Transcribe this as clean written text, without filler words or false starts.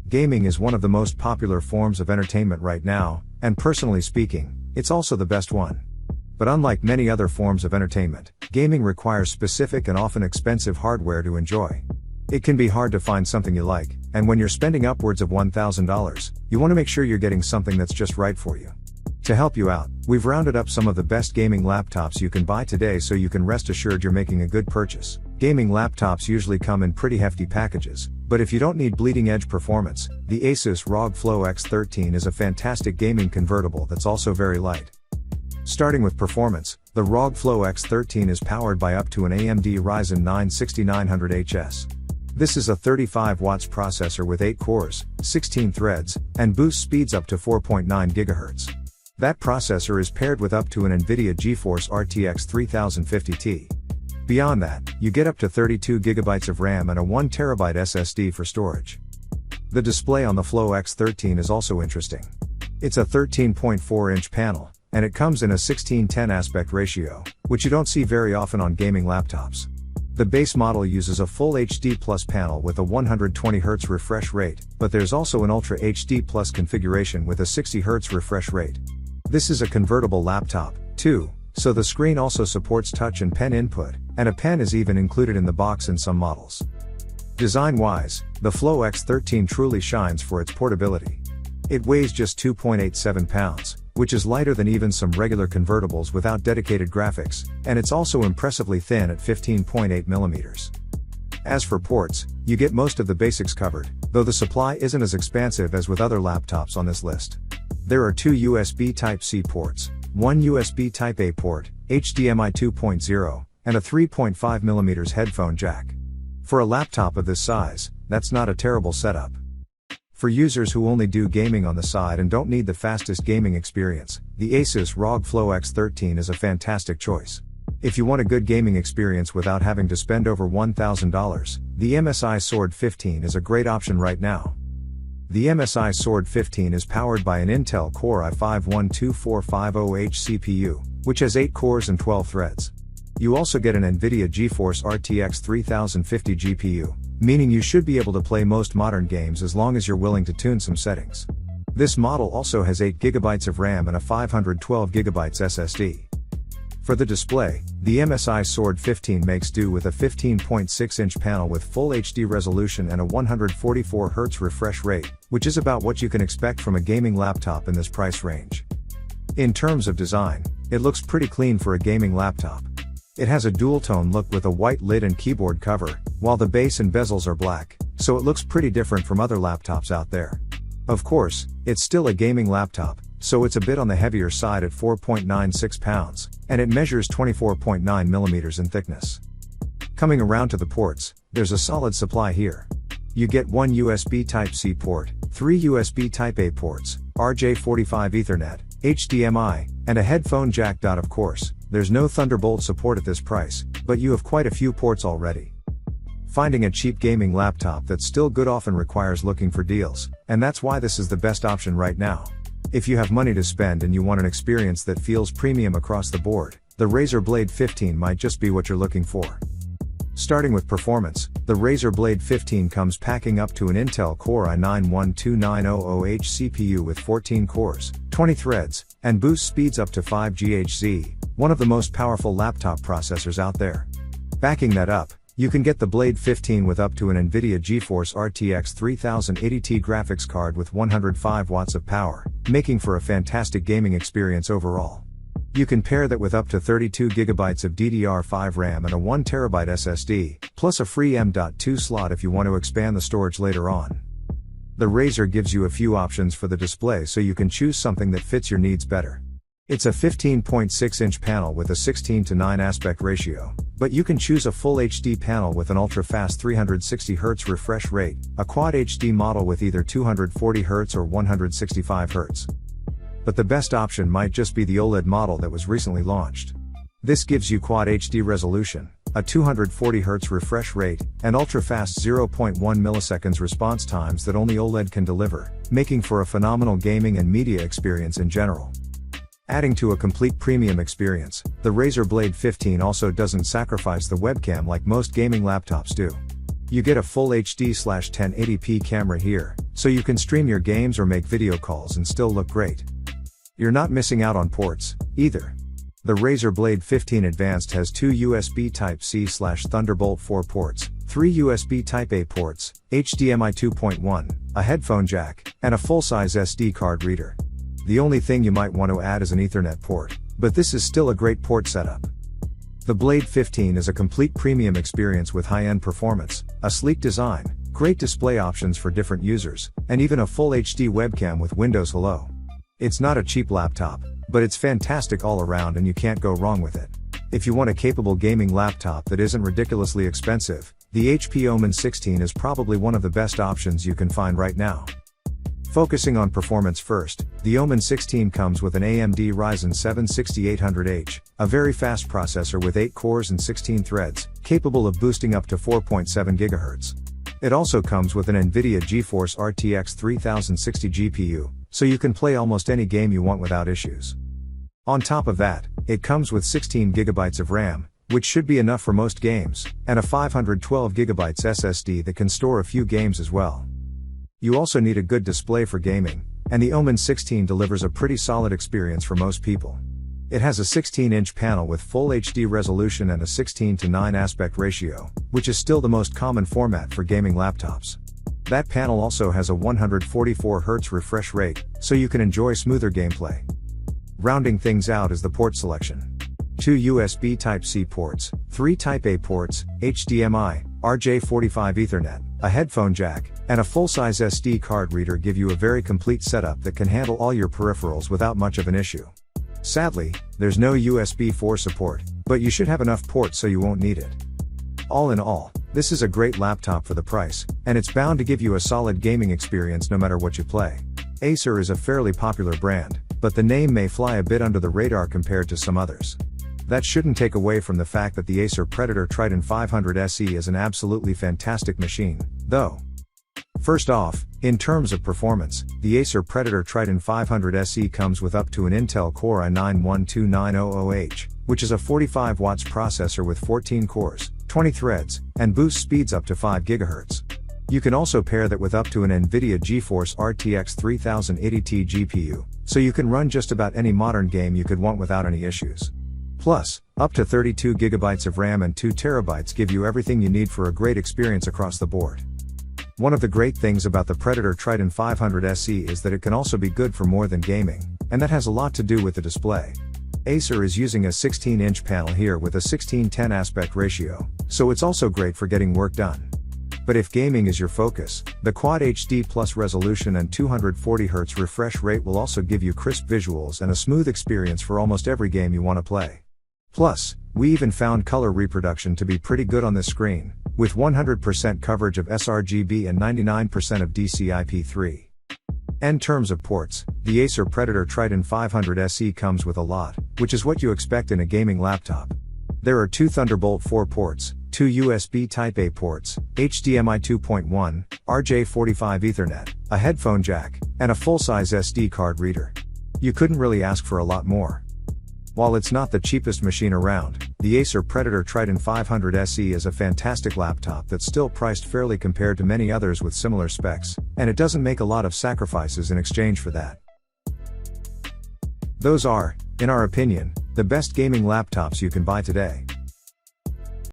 Gaming is one of the most popular forms of entertainment right now, and personally speaking, it's also the best one. But unlike many other forms of entertainment, gaming requires specific and often expensive hardware to enjoy. It can be hard to find something you like, and when you're spending upwards of $1,000, you want to make sure you're getting something that's just right for you. To help you out, we've rounded up some of the best gaming laptops you can buy today so you can rest assured you're making a good purchase. Gaming laptops usually come in pretty hefty packages, but if you don't need bleeding-edge performance, the ASUS ROG Flow X13 is a fantastic gaming convertible that's also very light. Starting with performance, the ROG Flow X13 is powered by up to an AMD Ryzen 9 6900HS. This is a 35 watts processor with 8 cores, 16 threads, and boost speeds up to 4.9 GHz. That processor is paired with up to an NVIDIA GeForce RTX 3050 Ti. Beyond that, you get up to 32 GB of RAM and a 1TB SSD for storage. The display on the Flow X13 is also interesting. It's a 13.4-inch panel, and it comes in a 16:10 aspect ratio, which you don't see very often on gaming laptops. The base model uses a Full HD Plus panel with a 120Hz refresh rate, but there's also an Ultra HD Plus configuration with a 60Hz refresh rate. This is a convertible laptop, too, so the screen also supports touch and pen input, and a pen is even included in the box in some models. Design-wise, the Flow X13 truly shines for its portability. It weighs just 2.87 pounds, which is lighter than even some regular convertibles without dedicated graphics, and it's also impressively thin at 15.8 millimeters. As for ports, you get most of the basics covered, though the supply isn't as expansive as with other laptops on this list. There are 2 USB Type-C ports, 1 USB Type-A port, HDMI 2.0, and a 3.5mm headphone jack. For a laptop of this size, that's not a terrible setup. For users who only do gaming on the side and don't need the fastest gaming experience, the ASUS ROG Flow X13 is a fantastic choice. If you want a good gaming experience without having to spend over $1,000, the MSI Sword 15 is a great option right now. The MSI Sword 15 is powered by an Intel Core i5-12450H CPU, which has 8 cores and 12 threads. You also get an NVIDIA GeForce RTX 3050 GPU, meaning you should be able to play most modern games as long as you're willing to tune some settings. This model also has 8 GB of RAM and a 512 GB SSD. For the display, the MSI Sword 15 makes do with a 15.6-inch panel with Full HD resolution and a 144Hz refresh rate, which is about what you can expect from a gaming laptop in this price range. In terms of design, it looks pretty clean for a gaming laptop. It has a dual-tone look with a white lid and keyboard cover, while the base and bezels are black, so it looks pretty different from other laptops out there. Of course, it's still a gaming laptop, so it's a bit on the heavier side at 4.96 pounds, and it measures 24.9 millimeters in thickness. Coming around to the ports, there's a solid supply here. You get 1 USB Type-C port, 3 USB Type-A ports, RJ45 Ethernet, HDMI, and a headphone jack. Of course, there's no Thunderbolt support at this price, but you have quite a few ports already. Finding a cheap gaming laptop that's still good often requires looking for deals, and that's why this is the best option right now. If you have money to spend and you want an experience that feels premium across the board, the Razer Blade 15 might just be what you're looking for. Starting with performance, the Razer Blade 15 comes packing up to an Intel Core i9-12900H CPU with 14 cores, 20 threads, and boost speeds up to 5 GHz, one of the most powerful laptop processors out there. Backing that up, you can get the Blade 15 with up to an NVIDIA GeForce RTX 3080 Ti graphics card with 105 watts of power, making for a fantastic gaming experience overall. You can pair that with up to 32 GB of DDR5 RAM and a 1TB SSD, plus a free M.2 slot if you want to expand the storage later on. The Razer gives you a few options for the display so you can choose something that fits your needs better. It's a 15.6-inch panel with a 16:9 aspect ratio, but you can choose a Full HD panel with an ultra-fast 360Hz refresh rate, a Quad HD model with either 240Hz or 165Hz. But the best option might just be the OLED model that was recently launched. This gives you Quad HD resolution, a 240Hz refresh rate, and ultra-fast 0.1 milliseconds response times that only OLED can deliver, making for a phenomenal gaming and media experience in general. Adding to a complete premium experience, the Razer Blade 15 also doesn't sacrifice the webcam like most gaming laptops do. You get a full HD/1080p camera here, so you can stream your games or make video calls and still look great. You're not missing out on ports, either. The Razer Blade 15 Advanced has 2 USB Type-C/Thunderbolt 4 ports, 3 USB Type-A ports, HDMI 2.1, a headphone jack, and a full-size SD card reader. The only thing you might want to add is an Ethernet port, but this is still a great port setup. The Blade 15 is a complete premium experience with high-end performance, a sleek design, great display options for different users, and even a full HD webcam with Windows Hello. It's not a cheap laptop, but it's fantastic all around and you can't go wrong with it. If you want a capable gaming laptop that isn't ridiculously expensive, the HP Omen 16 is probably one of the best options you can find right now. Focusing on performance first, the Omen 16 comes with an AMD Ryzen 7 6800H, a very fast processor with 8 cores and 16 threads, capable of boosting up to 4.7 GHz. It also comes with an NVIDIA GeForce RTX 3060 GPU, so you can play almost any game you want without issues. On top of that, it comes with 16 GB of RAM, which should be enough for most games, and a 512 GB SSD that can store a few games as well. You also need a good display for gaming, and the Omen 16 delivers a pretty solid experience for most people. It has a 16-inch panel with full HD resolution and a 16:9 aspect ratio, which is still the most common format for gaming laptops. That panel also has a 144 Hz refresh rate, so you can enjoy smoother gameplay. Rounding things out is the port selection. 2 USB Type-C ports, 3 Type-A ports, HDMI, RJ45 Ethernet, a headphone jack, and a full-size SD card reader give you a very complete setup that can handle all your peripherals without much of an issue. Sadly, there's no USB 4 support, but you should have enough ports so you won't need it. All in all, this is a great laptop for the price, and it's bound to give you a solid gaming experience no matter what you play. Acer is a fairly popular brand, but the name may fly a bit under the radar compared to some others. That shouldn't take away from the fact that the Acer Predator Triton 500 SE is an absolutely fantastic machine, though. First off, in terms of performance, the Acer Predator Triton 500 SE comes with up to an Intel Core i9-12900H, which is a 45 watts processor with 14 cores, 20 threads, and boosts speeds up to 5 GHz. You can also pair that with up to an NVIDIA GeForce RTX 3080T GPU, so you can run just about any modern game you could want without any issues. Plus, up to 32 GB of RAM and 2 TB give you everything you need for a great experience across the board. One of the great things about the Predator Triton 500 SE is that it can also be good for more than gaming, and that has a lot to do with the display. Acer is using a 16-inch panel here with a 16:10 aspect ratio, so it's also great for getting work done. But if gaming is your focus, the Quad HD Plus resolution and 240 Hz refresh rate will also give you crisp visuals and a smooth experience for almost every game you want to play. Plus, we even found color reproduction to be pretty good on this screen, with 100% coverage of sRGB and 99% of DCI-P3. In terms of ports, the Acer Predator Triton 500 SE comes with a lot, which is what you expect in a gaming laptop. There are 2 Thunderbolt 4 ports, 2 USB Type-A ports, HDMI 2.1, RJ45 Ethernet, a headphone jack, and a full-size SD card reader. You couldn't really ask for a lot more. While it's not the cheapest machine around, the Acer Predator Triton 500 SE is a fantastic laptop that's still priced fairly compared to many others with similar specs, and it doesn't make a lot of sacrifices in exchange for that. Those are, in our opinion, the best gaming laptops you can buy today.